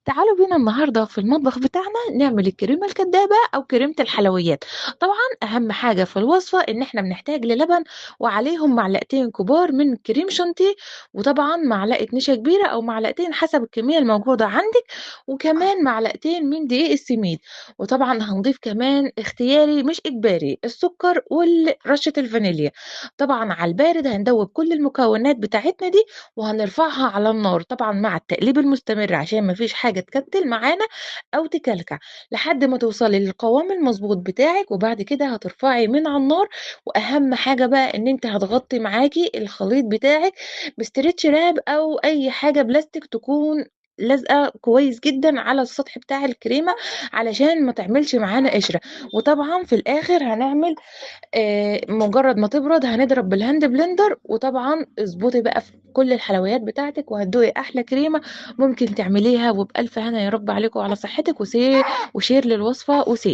تعالوا بينا النهارده في المطبخ بتاعنا نعمل الكريمة الكدابة أو كريمة الحلويات. طبعا أهم حاجة في الوصفة إن إحنا بنحتاج للبن وعليهم معلقتين كبار من كريم شانتيه، وطبعا معلقة نشا كبيرة أو معلقتين حسب الكمية الموجودة عندك، وكمان معلقتين من دقيق السميد. وطبعا هنضيف كمان اختياري مش إجباري السكر ورشة الفانيليا. طبعا على البارد هندوب كل المكونات بتاعتنا دي وهنرفعها على النار طبعًا مع التقليب المستمر عشان ما فيش حاجة تكتل معانا أو تكلكع، لحد ما توصلي للقوام المضبوط بتاعِك، وبعد كده هترفعي من على النار. وأهم حاجة بقى إن أنتِ هتغطّي معاكِ الخليط بتاعِك بstretch wrap أو أي حاجة بلاستيك تكون لازقة كويس جدًا على السطح بتاع الكريمة علشان ما تعملش معانا قشرة. وطبعًا في الآخر هنعمل مجرد ما تبرد هنضرب بالهاند بلندر، وطبعًا اضبطي بقى في كل الحلويات بتاعتِك وهتدوقي أحلى كريمة ممكن تعمليها، وبألف هنا يا رب عليكم وعلى صحتِك وshare للوصفة وsave.